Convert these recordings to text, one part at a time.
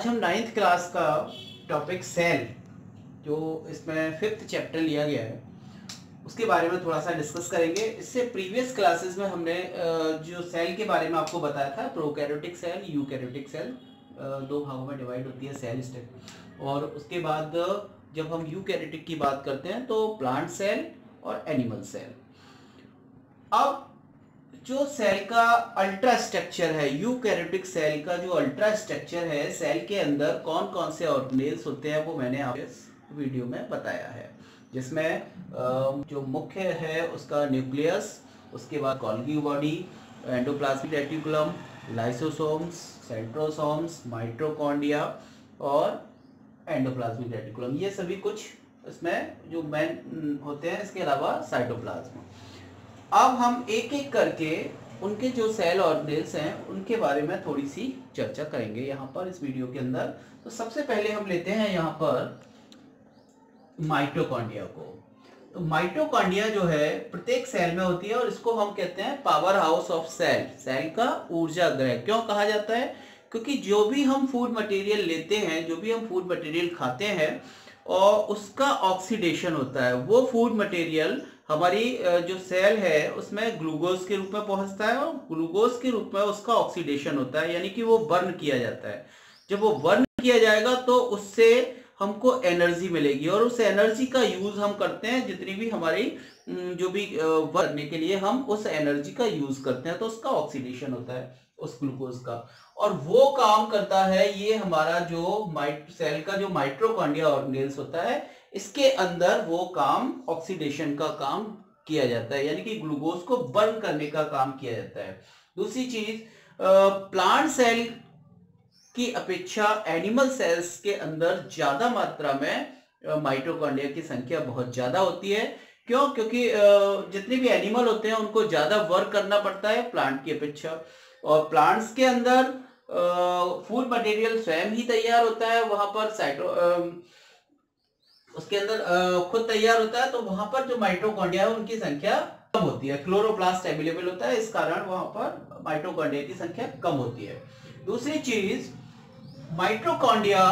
आज हम 9th class का टॉपिक सेल, जो इसमें 5th चैप्टर लिया गया है, उसके बारे में थोड़ा सा डिस्कस करेंगे। इससे प्रीवियस क्लासेस में हमने जो सेल के बारे में आपको बताया था, प्रोकैरियोटिक सेल, यूकैरियोटिक सेल, दो भागों में डिवाइड होती है सेल स्टेप। और उसके बाद जब हम यूकैरियोटिक की बात करते हैं तो प्लांट सेल और एनिमल सेल। अब जो सेल का अल्ट्रा स्ट्रक्चर है, यूकैरियोटिक सेल का जो अल्ट्रा स्ट्रक्चर है, सेल के अंदर कौन कौन से ऑर्गेनेल्स होते हैं वो मैंने आपको इस वीडियो में बताया है, जिसमें जो मुख्य है उसका न्यूक्लियस, उसके बाद Golgi body, endoplasmic reticulum, lysosomes, centrosomes, mitochondria और एंडोप्लाज्मिक रेटिकुलम, ये सभी कुछ इसमें जो मेन होते हैं। इसके अलावा साइटोप्लाज्म। अब हम एक एक करके उनके जो सेल ऑर्गेनेल्स हैं उनके बारे में थोड़ी सी चर्चा करेंगे यहाँ पर इस वीडियो के अंदर। तो सबसे पहले हम लेते हैं यहाँ पर माइटोकॉन्ड्रिया को। तो माइटोकॉन्ड्रिया जो है प्रत्येक सेल में होती है और इसको हम कहते हैं power house of cell, cell का ऊर्जा गृह। क्यों कहा जाता है? क्योंकि जो भी हम फूड मटेरियल लेते हैं, जो भी हम फूड मटेरियल खाते हैं और उसका ऑक्सीडेशन होता है, वो फूड मटेरियल हमारी जो सेल है उसमें ग्लूकोज के रूप में पहुंचता है और ग्लूकोज के रूप में उसका ऑक्सीडेशन होता है, यानी कि वो बर्न किया जाता है। जब वो बर्न किया जाएगा तो उससे हमको एनर्जी मिलेगी और उस एनर्जी का यूज हम करते हैं, जितनी भी हमारी जो भी वर्क करने के लिए हम उस एनर्जी का यूज करते हैं, तो उसका ऑक्सीडेशन होता है उस ग्लूकोज का। और वो काम करता है ये हमारा जो सेल का जो माइटोकॉन्ड्रिया ऑर्गेनेल्स होता है, इसके अंदर वो काम ऑक्सीडेशन का काम किया जाता है, यानी कि ग्लूकोज को बर्न करने का काम किया जाता है। दूसरी चीज, प्लांट सेल की अपेक्षा एनिमल सेल्स के अंदर ज्यादा मात्रा में माइटोकॉन्ड्रिया की संख्या बहुत ज्यादा होती है। क्यों? क्योंकि जितने भी एनिमल होते हैं उनको ज्यादा वर्क करना पड़ता है प्लांट की अपेक्षा। और प्लांट्स के अंदर फूड मटेरियल स्वयं ही तैयार होता है, वहां पर उसके अंदर खुद तैयार होता है, तो वहां पर जो माइटोकॉन्ड्रिया है उनकी संख्या कम होती है। क्लोरोप्लास्ट अवेलेबल होता है, इस कारण वहां पर माइटोकॉन्ड्रिया की संख्या कम होती है। दूसरी चीज, माइटोकॉन्ड्रिया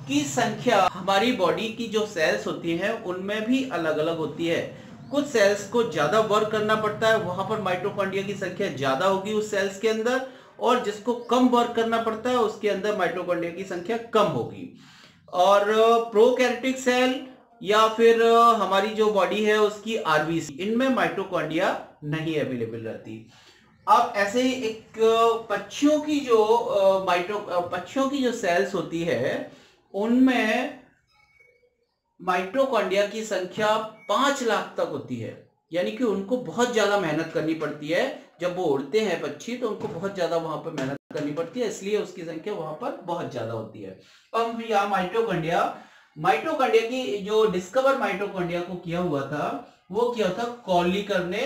की संख्या हमारी बॉडी की जो सेल्स होती हैं उनमें भी अलग अलग होती है। कुछ सेल्स को ज्यादा वर्क करना पड़ता है, वहां पर माइटोकॉन्ड्रिया की संख्या ज्यादा होगी उस सेल्स के अंदर, और जिसको कम वर्क करना पड़ता है उसके अंदर माइटोकॉन्ड्रिया की संख्या कम होगी। और प्रोकैरियोटिक सेल या फिर हमारी जो बॉडी है उसकी आरबीसी, इनमें माइटोकॉन्ड्रिया नहीं अवेलेबल रहती। अब ऐसे ही एक पक्षियों की जो सेल्स होती है उनमें माइटोकॉन्ड्रिया की संख्या 5 लाख तक होती है, यानी कि उनको बहुत ज्यादा मेहनत करनी पड़ती है। जब वो उड़ते हैं पक्षी तो उनको बहुत ज्यादा वहां पर मेहनत करनी पड़ती है, इसलिए उसकी संख्या वहां पर बहुत ज्यादा होती है। अब यहाँ माइटोकॉन्ड्रिया की जो डिस्कवर माइटोकॉन्ड्रिया को किया हुआ था, वो किया था कॉलीकर ने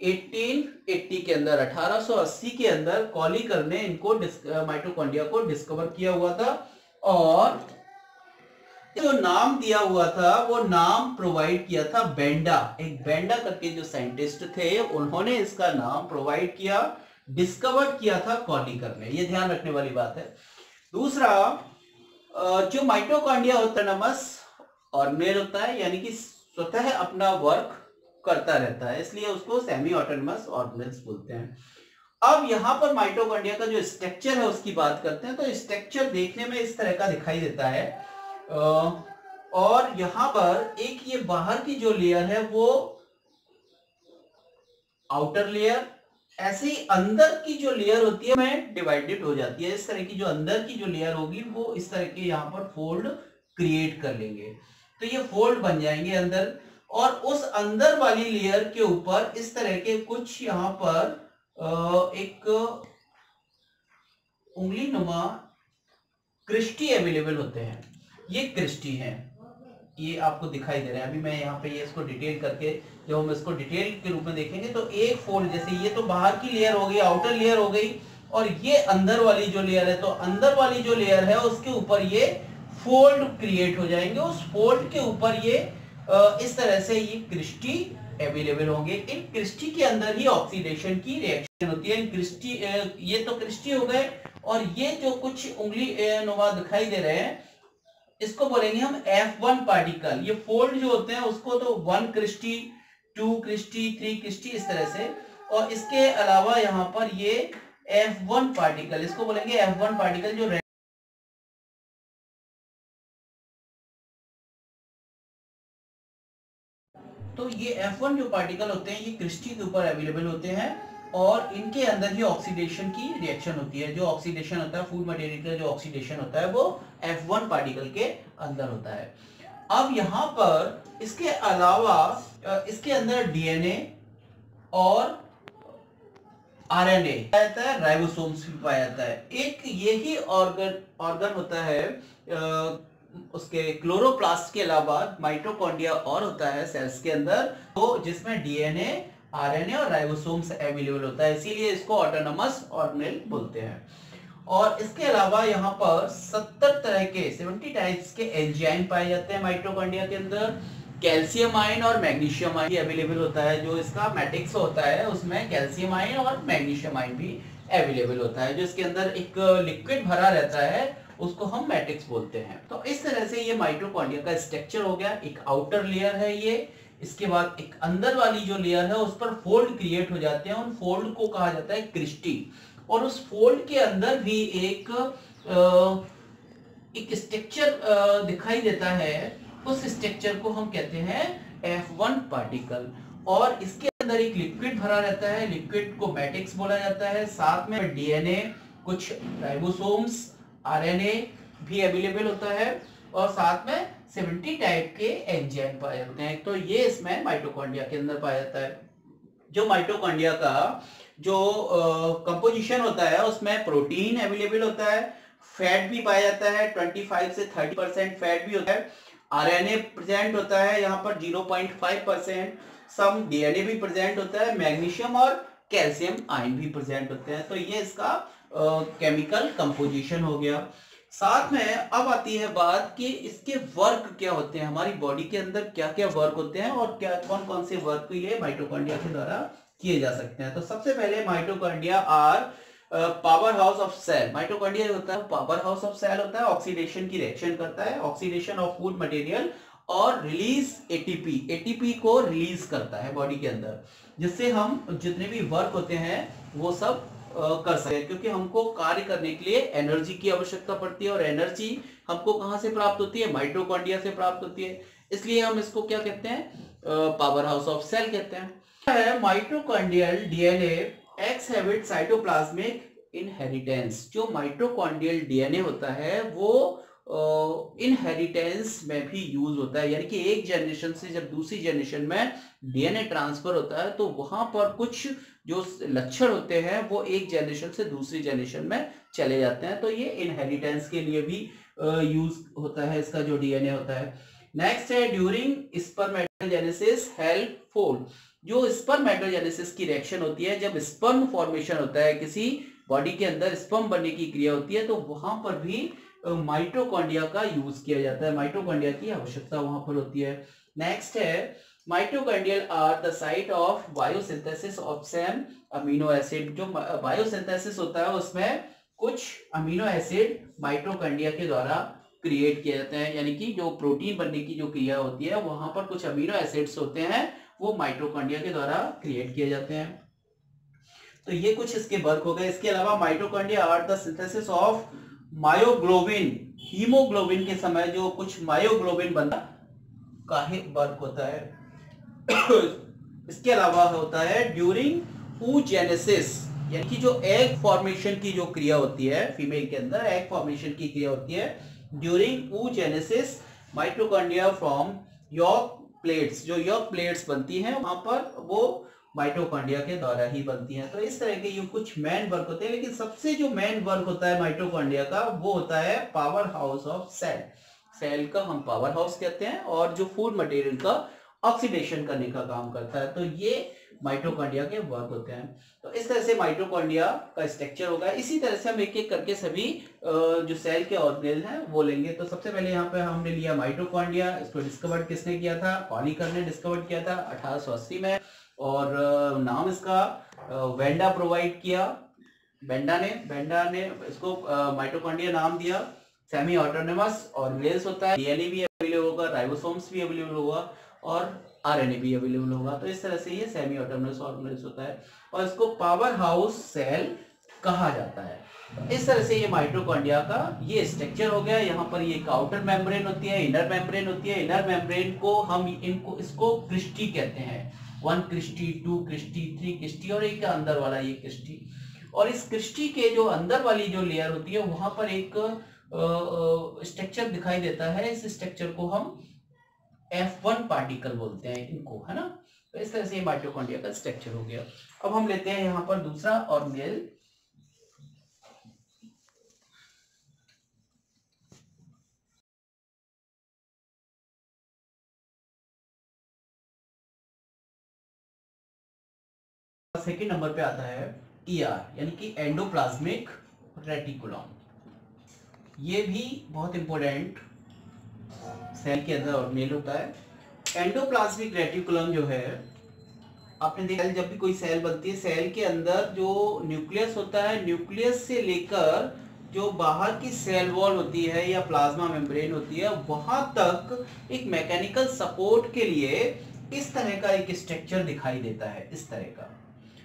1880 के अंदर, 1880 के अंदर कॉलीकर ने इनको माइटोकॉन्ड्रिया को डिस्कवर किया हुआ था। और जो नाम दिया हुआ था वो नाम प्रोवाइड किया था बेंडा, एक बेंडा करके जो साइंटिस्ट थे उन्होंने इसका नाम प्रोवाइड किया, डिस्कवर किया था कॉलीकर ने। ये ध्यान रखने वाली बात है। दूसरा, जो माइटोकॉन्ड्रिया ऑटोनमस ऑर्गेनेल होता है, यानी कि स्वतः अपना वर्क करता रहता है, इसलिए उसको सेमी ऑटोनमस ऑर्गेनेल्स बोलते हैं। अब यहाँ पर माइटोकॉन्ड्रिया का जो स्ट्रक्चर है उसकी बात करते हैं। तो स्ट्रक्चर देखने में इस तरह का दिखाई देता है, और यहां पर एक ये बाहर की जो लेयर है वो आउटर लेयर, ऐसे ही अंदर की जो लेयर होती है में डिवाइडेड हो जाती है। इस तरह की जो अंदर की जो लेयर होगी वो इस तरह के यहाँ पर फोल्ड क्रिएट कर लेंगे, तो ये फोल्ड बन जाएंगे अंदर। और उस अंदर वाली लेयर के ऊपर इस तरह के कुछ यहाँ पर एक उंगली नुमा क्रिस्टी अवेलेबल होते हैं। ये क्रिस्टी हैं, ये आपको दिखाई दे रहे हैं। अभी मैं यहाँ पे ये इसको डिटेल करके, जब हम इसको डिटेल के रूप में देखेंगे तो एक फोल्ड, जैसे ये तो बाहर की लेयर हो गई, आउटर लेयर हो गई, और ये अंदर वाली जो लेयर है, तो अंदर वाली जो लेयर है उसके ऊपर ये फोल्ड क्रिएट हो जाएंगे। उस फोल्ड के ऊपर ये इस तरह से ये क्रिस्टी अवेलेबल होंगे। इन क्रिस्टी के अंदर ही ऑक्सीडेशन की रिएक्शन होती है। इन क्रिस्टी, ये तो क्रिस्टी हो गए, और ये जो कुछ उंगली नुमा दिखाई दे रहे हैं इसको बोलेंगे हम F1 पार्टिकल। ये फोल्ड जो होते हैं उसको तो 1 क्रिस्टी, 2 क्रिस्टी, 3 क्रिस्टी इस तरह से, और इसके अलावा यहाँ पर ये F1 पार्टिकल, इसको बोलेंगे F1 पार्टिकल जो तो ये F1 जो पार्टिकल होते हैं ये क्रिस्टी के ऊपर अवेलेबल होते हैं और इनके अंदर ही ऑक्सीडेशन की रिएक्शन होती है। जो ऑक्सीडेशन होता है फूड मटेरियल का, जो ऑक्सीडेशन होता है वो F1 पार्टिकल के अंदर होता है। अब यहाँ पर इसके अलावा इसके अंदर डीएनए और आरएनए पाया जाता है, राइबोसोम्स भी पाया जाता है। एक यही ऑर्गन होता है उसके क्लोरोप्लास्ट के अलावा माइटोकॉन्ड्रिया और होता है सेल्स के अंदर, तो जिसमें डीएनए, आरएनए और राइबोसोम्स अवेलेबल होता है, इसीलिए इसको ऑटोनोमस ऑर्गेनेल बोलते हैं। और इसके अलावा यहाँ पर 70 टाइप्स के एंजाइम पाए जाते हैं माइटोकॉन्ड्रिया के अंदर। कैल्शियम आयन और मैग्नीशियम आयन भी अवेलेबल होता है। जो इसका मैट्रिक्स होता है उसमें कैल्शियम आयन और मैग्नीशियम आयन भी अवेलेबल होता है। जो इसके अंदर एक लिक्विड भरा रहता है उसको हम मैट्रिक्स बोलते हैं। तो इस तरह से ये माइटोकॉन्ड्रिया का स्ट्रक्चर हो गया। एक आउटर लेयर है ये, इसके बाद एक अंदर वाली जो लेयर है उस पर फोल्ड क्रिएट हो जाते हैं, उन फोल्ड को कहा जाता है क्रिस्टी। और उस फोल्ड के अंदर भी एक स्ट्रक्चर दिखाई देता है, उस स्ट्रक्चर को हम कहते हैं F1 पार्टिकल। और इसके अंदर एक लिक्विड भरा रहता है, लिक्विड को मैट्रिक्स बोला जाता है। साथ में डीएनए, कुछ राइबोसोम्स, आरएनए भी अवेलेबल होता है और साथ में 70 टाइप के एंजाइम पाए जाते हैं। तो ये इसमें माइटोकॉन्ड्रिया के अंदर पाया जाता है। जो माइटोकॉन्ड्रिया का जो कंपोजिशन होता है उसमें प्रोटीन अवेलेबल होता है, फैट भी पाया जाता है, 25 से 30% फैट भी होता है, आरएनए प्रेजेंट होता है यहाँ पर 0.5%, सम डीएनए भी प्रेजेंट होता है, मैग्नीशियम और कैल्शियम आयन भी प्रेजेंट होते हैं। तो ये इसका केमिकल कंपोजिशन हो गया। साथ में अब आती है बात कि इसके वर्क क्या होते हैं, हमारी बॉडी के अंदर क्या क्या वर्क होते हैं और क्या कौन कौन से वर्क ये माइटोकॉन्ड्रिया के द्वारा किए जा सकते हैं। तो सबसे पहले mitochondria are power house of cell. Mitochondria होता है पावर हाउस ऑफ सेल होता है, ऑक्सीडेशन की रिएक्शन करता है, ऑक्सीडेशन ऑफ फूड मटेरियल और रिलीज एटीपी, एटीपी को रिलीज करता है बॉडी के अंदर, जिससे हम जितने भी वर्क होते हैं वो सब कर सकते हैं। क्योंकि हमको कार्य करने के लिए एनर्जी की आवश्यकता पड़ती है और एनर्जी हमको कहां से प्राप्त होती है, माइटोकॉन्ड्रिया से प्राप्त होती है। इसलिए हम इसको क्या कहते हैं, पावर हाउस ऑफ सेल कहते हैं। Mitochondrial DNA exhibit cytoplasmic inheritance. जो माइटोकॉन्ड्रियल डीएनए होता है वो इनहेरिटेंस में भी यूज होता है, यानी कि एक जनरेशन से जब दूसरी जनरेशन में डीएनए ट्रांसफर होता है तो वहां पर कुछ जो लक्षण होते हैं वो एक जनरेशन से दूसरी जनरेशन में चले जाते हैं। तो ये इनहेरिटेंस के लिए भी यूज होता है इसका जो डीएनए होता है। नेक्स्ट है ड्यूरिंग स्पर्मेटोजेनेसिस हेल्पफुल। जो स्पर्मेटोजेनेसिस की रिएक्शन होती है, जब स्पर्म फॉर्मेशन होता है, किसी बॉडी के अंदर स्पर्म बनने की क्रिया होती है, तो वहां पर भी माइटोकॉन्ड्रिया का यूज किया जाता है, माइटोकॉन्ड्रिया की आवश्यकता वहां पर होती है। नेक्स्ट है mitochondrial are the site of biosynthesis of some amino acid. जो बायोसिंथेसिस होता है उसमें कुछ अमीनो एसिड माइटोकॉन्ड्रिया के द्वारा क्रिएट किए जाते हैं, यानी कि जो प्रोटीन बनने की जो क्रिया होती है वहां पर कुछ अमीनो एसिड्स होते हैं वो माइटोकॉन्ड्रिया के द्वारा क्रिएट किए जाते हैं। तो ये कुछ इसके वर्क हो गए। इसके अलावा mitochondria are the synthesis of myoglobin. Haemoglobin के समय जो कुछ मायोग्लोबिन बनता का वर्क होता है। इसके अलावा होता है ड्यूरिंग oogenesis, यानी कि जो एग फॉर्मेशन की जो क्रिया होती है फीमेल के अंदर, एग फॉर्मेशन की क्रिया होती है during oogenesis mitochondria from York plates. जो यॉर्क प्लेट्स बनती हैं वहां पर वो माइटोकॉन्ड्रिया के द्वारा ही बनती हैं। तो इस तरह के ये कुछ मेन वर्क होते हैं, लेकिन सबसे जो मेन वर्क होता है माइटोकॉन्ड्रिया का वो होता है power house of cell. Cell का हम पावर हाउस कहते हैं और जो फूड मटेरियल का ऑक्सीडेशन करने का काम करता है। तो ये माइटोकॉन्ड्रिया के वर्क होते हैं। तो इस तरह से माइटोकॉन्ड्रिया का स्ट्रक्चर होगा। इसी तरह से हम एक एक करके सभी जो सेल के ऑर्गेनेल हैं वो लेंगे। तो सबसे पहले यहाँ पे हमने लिया माइटोकॉन्ड्रिया। इसको डिस्कवर किसने किया था, कॉनिकर ने डिस्कवर किया था 1880 में, और नाम इसका वेंडा प्रोवाइड किया। बेंडा ने इसको माइटोकॉन्ड्रिया नाम दिया। सेमी ऑटोनोमस ऑर्गेनेल्स होता है, डीएनए भी अवेलेबल होगा, राइबोसोम्स भी अवेलेबल होगा और आरएनए भी अवेलेबल होगा। तो इस तरह से ये सेमी ऑटोनोमस ऑर्गेनेल्स होता है और इसको पावर हाउस सेल कहा जाता है। इस तरह से ये माइटोकॉन्ड्रिया का ये स्ट्रक्चर हो गया। यहाँ पर ये आउटर मेम्ब्रेन होती है, इनर मेम्ब्रेन होती है। इनर मेम्ब्रेन को हम इसको क्रिस्टी कहते हैं, 1 क्रिस्टी, 2 क्रिस्टी, 3 क्रिस्टी और एक अंदर वाला ये क्रिस्टी। और इस क्रिस्टी के जो अंदर वाली जो लेयर होती है वहां पर एक स्ट्रक्चर दिखाई देता है। इस स्ट्रक्चर को हम F1 पार्टिकल बोलते हैं इनको, है ना। तो इस तरह से माइटोकॉन्ड्रिया का स्ट्रक्चर हो गया। अब हम लेते हैं यहाँ पर दूसरा ऑर्गेनेल, सेकेंड नंबर पे आता है ER यानी कि एंडोप्लाज्मिक रेटिकुलम। ये भी बहुत इंपॉर्टेंट सेल के अंदर ऑर्गेनेल होता है। एंडोप्लाज्मिक रेटिकुलम जो है, आपने देखा जब भी कोई सेल बनती है, सेल के अंदर जो न्यूक्लियस होता है, न्यूक्लियस से लेकर जो बाहर की सेल वॉल होती है या प्लाज्मा मेम्ब्रेन होती है, वहां तक एक मैकेनिकल सपोर्ट के लिए इस तरह का एक स्ट्रक्चर दिखाई देता है, इस तरह का,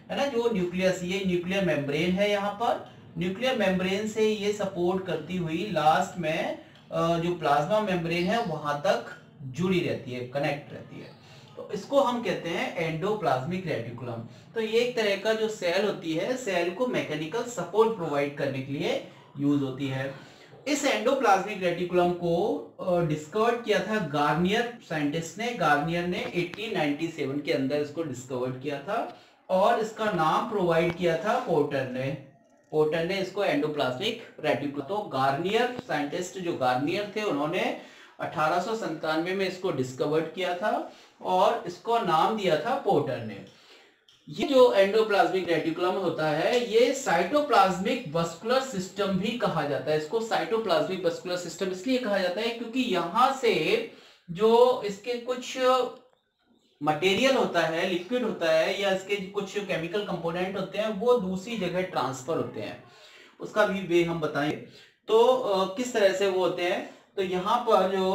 है ना। जो न्यूक्लियस, ये न्यूक्लियर मेम्ब्रेन है, यहाँ पर न्यूक्लियर मेम्ब्रेन से ये सपोर्ट करती हुई लास्ट में जो प्लाज्मा मेम्ब्रेन है वहां तक जुड़ी रहती है, कनेक्ट रहती है। तो इसको हम कहते हैं एंडोप्लाज्मिक रेटिकुलम। तो ये एक तरह का जो सेल होती है, सेल को मैकेनिकल सपोर्ट प्रोवाइड करने के लिए यूज होती है। इस एंडोप्लाज्मिक रेटिकुलम को डिस्कवर किया था गार्नियर साइंटिस्ट ने। गार्नियर ने 1897 के अंदर इसको डिस्कवर किया था और इसका नाम प्रोवाइड किया था पोर्टर ने। पोर्टर ने इसको एंडोप्लाज्मिक रेटिकुलम, तो गार्नियर साइंटिस्ट जो गार्नियर थे, उन्होंने 1897 में इसको डिस्कवर किया था और इसको नाम दिया था पोर्टर ने। ये जो एंडोप्लाज्मिक रेटिकुलम होता है, ये साइटोप्लाज्मिक वस्कुलर सिस्टम भी कहा जाता है। इसको साइटोप्लाज्मिक वस्कुलर सिस्टम इसलिए कहा जाता है क्योंकि यहां से जो इसके कुछ मटेरियल होता है, लिक्विड होता है या इसके कुछ केमिकल कंपोनेंट होते हैं, वो दूसरी जगह ट्रांसफर होते हैं। उसका भी वे हम बताएंगे। तो किस तरह से वो होते हैं, तो यहाँ पर जो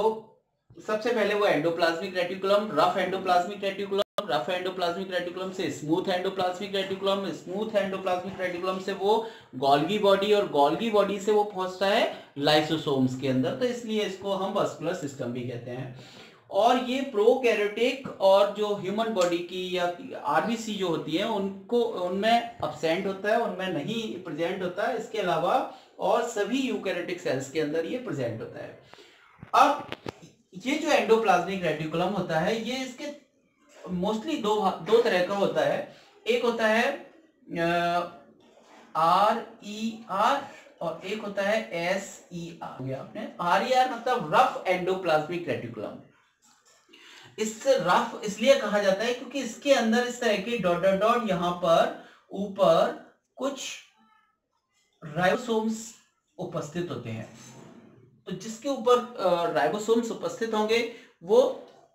सबसे पहले वो endoplasmic reticulum, rough endoplasmic reticulum, rough endoplasmic reticulum से smooth endoplasmic reticulum, smooth endoplasmic reticulum से वो गोल्गी बॉडी और गोल्गी बॉडी से वो पहुंचता है लाइसोसोम्स के अंदर। तो इसलिए इसको हम वस्कुलर सिस्टम भी कहते हैं। और ये प्रोकैरियोटिक और जो ह्यूमन बॉडी की या आरबीसी जो होती है उनको, उनमें एब्सेंट होता है, उनमें नहीं प्रेजेंट होता है। इसके अलावा और सभी यूकैरियोटिक सेल्स के अंदर ये प्रेजेंट होता है। अब ये जो एंडोप्लाज्मिक रेटिकुलम होता है, ये इसके मोस्टली दो तरह का होता है। एक होता है RER और एक होता है SER। आपने RER मतलब रफ एंडोप्लाज्मिक रेटिकुलम। इससे रफ इसलिए कहा जाता है क्योंकि इसके अंदर इस तरह के डॉट डॉट डॉट यहाँ पर ऊपर कुछ राइबोसोम्स उपस्थित होते हैं। तो जिसके ऊपर राइबोसोम्स उपस्थित होंगे वो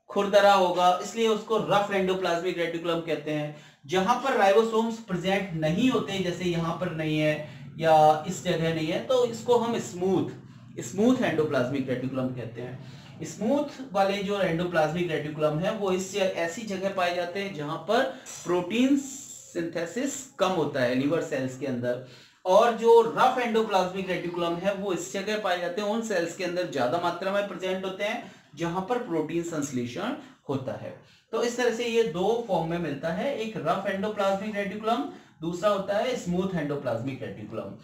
खुरदरा होगा, इसलिए उसको रफ एंडोप्लाज्मिक रेटिकुलम कहते हैं। जहां पर राइबोसोम्स प्रेजेंट नहीं होते, जैसे यहाँ पर नहीं है या इस जगह नहीं है, तो इसको हम स्मूथ एंडोप्लाज्मिक रेटिकुलम कहते हैं। स्मूथ वाले जो एंडोप्लाज्मिक रेटिकुलम है वो इस ऐसी जगह पाए जाते हैं जहां पर प्रोटीन सिंथेसिस कम होता है लिवर सेल्स के अंदर। और जो रफ एंडोप्लाज्मिक रेटिकुलम है वो इस जगह पाए जाते हैं उन सेल्स के अंदर ज्यादा मात्रा में प्रेजेंट होते हैं जहां पर प्रोटीन संश्लेषण होता है। तो इस तरह से ये दो फॉर्म में मिलता है, एक रफ एंडोप्लाज्मिक रेटिकुलम, दूसरा होता है स्मूथ एंडोप्लाज्मिक रेटिकुलम।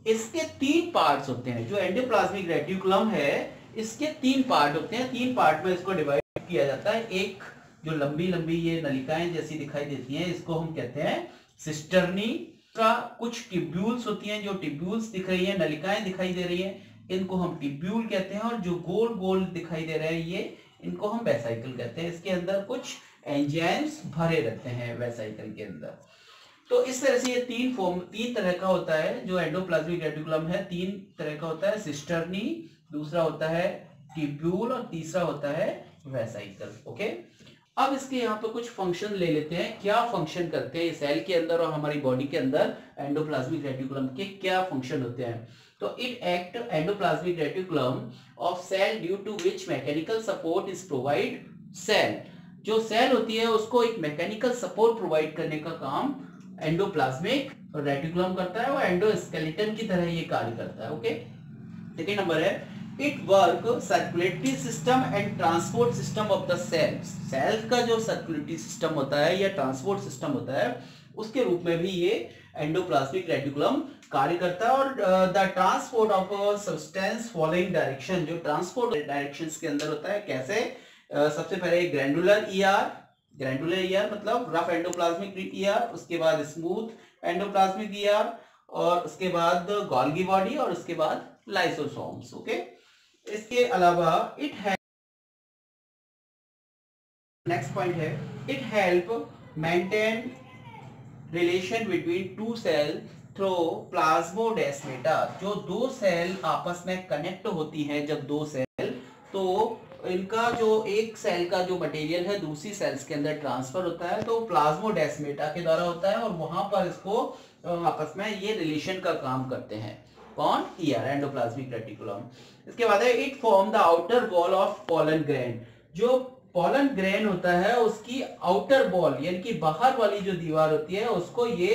इसके 3 पार्ट्स होते हैं। जो एंडोप्लाज्मिक रेटिकुलम है इसके 3 पार्ट होते हैं। 3 पार्ट में इसको डिवाइड किया जाता है। एक जो लंबी लंबी ये नलिकाएं जैसी दिखाई देती हैं, इसको हम कहते हैं सिस्टर्नी। का कुछ टिब्यूल्स होती हैं, जो टिब्यूल्स दिख रही हैं, नलिकाएं दिखाई दे रही हैं, इनको हम टिब्यूल कहते हैं। और जो गोल गोल दिखाई दे रहे हैं, ये इनको हम वेसाइकल कहते हैं। इसके अंदर कुछ एंजाइम्स भरे रहते हैं वेसाइकल के अंदर। तो इस तरह से ये 3 तरह का होता है जो एंडोप्लाज्मिक रेटिकुलम है। 3 तरह का होता है, सिस्टर्नी, दूसरा होता है टिब्यूल और तीसरा होता है वेसाइकल। ओके, अब इसके यहाँ पे कुछ फंक्शन ले लेते हैं, क्या फंक्शन करते हैं ये सेल के अंदर और हमारी बॉडी के अंदर एंडोप्लाज्मिक रेटिकुलम के क्या फंक्शन होते हैं। तो it act endoplasmic reticulum of cell due to which mechanical support is provide cell. जो सेल होती है उसको एक मैकेनिकल सपोर्ट प्रोवाइड करने का काम एंडोप्लाज्मिक रेटिकुलम करता है, वो एंडोस्केलेटन की तरह ये कार्य करता है। ओके, सेकेंड नंबर है it work circulatory system and transport system of the cells. Cells का जो सर्कुलेटरी सिस्टम होता है या ट्रांसपोर्ट सिस्टम होता है उसके रूप में भी ये एंडोप्लाज्मिक रेटिकुलम कार्य करता है। और the transport of substance following direction, जो ट्रांसपोर्ट डायरेक्शंस के अंदर होता है कैसे, सबसे पहले ग्रैंडुलर ईआर, ग्रैंडुलर ईआर मतलब रफ एंडोप्लाज्मिक ईआर, उसके बाद स्मूथ एंडोप्लाज्मिक ईआर, और उसके बाद गोल्गी बॉडी, और उसके बाद लाइसोसोम्स। ओके, इसके अलावा इट है, नेक्स्ट पॉइंट है it help maintain relation between two cell through plasmodesmata. जो दो सेल आपस में कनेक्ट होती हैं, जब दो सेल, तो इनका जो एक सेल का जो मटेरियल है दूसरी सेल्स के अंदर ट्रांसफर होता है, तो प्लाज्मोडेस्माटा के द्वारा होता है, और वहां पर इसको आपस में ये रिलेशन का काम करते हैं। कौन? ER, endoplasmic reticulum. इसके बाद है it form the outer wall of pollen grain. जो पोलन ग्रेन होता है उसकी आउटर वॉल यानी कि बाहर वाली जो दीवार होती है उसको ये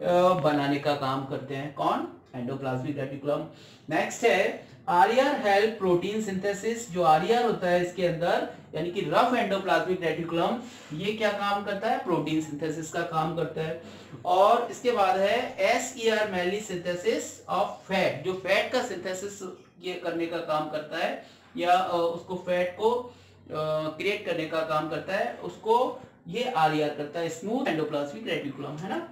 बनाने का काम करते हैं। कौन? Endoplasmic reticulum. नेक्स्ट है आरईआर हेल्प प्रोटीन सिंथेसिस। जो आरईआर होता है इसके अंदर यानी कि रफ एंडोप्लाज्मिक रेटिकुलम, ये क्या काम करता है? प्रोटीन सिंथेसिस का काम करता है। और इसके बाद है SER mainly synthesis of fat. जो फैट का सिंथेसिस ये करने का काम करता है या उसको फैट को क्रिएट करने का काम करता है, उसको ये आरईआर करता है। स्मूथ एंडोप्लाज्मिक रेटिकुलम है ना,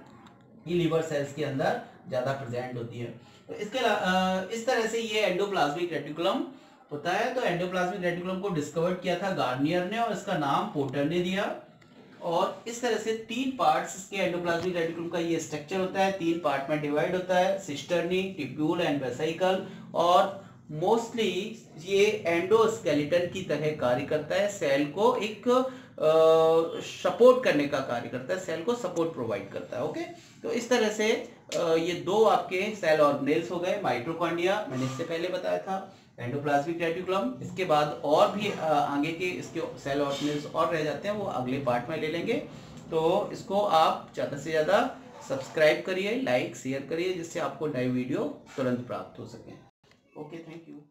ये लिवर सेल्स के अंदर ज्यादा प्रेजेंट होती है। तो इसके इस तरह से ये एंडोप्लाज्मिक रेटिकुलम होता है। तो एंडोप्लाज्मिक रेटिकुलम को डिस्कवर किया था गार्नियर ने और इसका नाम पोर्टर ने दिया। और इस तरह से तीन पार्ट्स इसके एंडोप्लाज्मिक रेटिकुलम का ये स्ट्रक्चर होता है, तीन पार्ट में डिवाइड होता है, सिस्टर्नी, टिब्यूल एंड वेसिकल। और मोस्टली ये एंडोस्केलेटन की तरह कार्य करता है, सेल को एक सपोर्ट करने का कार्य करता है, सेल को सपोर्ट प्रोवाइड करता है। ओके, तो इस तरह से ये दो आपके सेल ऑर्गेनेल्स हो गए। माइटोकॉन्ड्रिया मैंने इससे पहले बताया था, एंडोप्लाज्मिक रेटिकुलम, इसके बाद और भी आगे के इसके सेल ऑर्गेनेल्स और रह जाते हैं, वो अगले पार्ट में ले लेंगे। तो इसको आप ज़्यादा से ज़्यादा सब्सक्राइब करिए, लाइक शेयर करिए, जिससे आपको नई वीडियो तुरंत प्राप्त हो सके। Okay, thank you.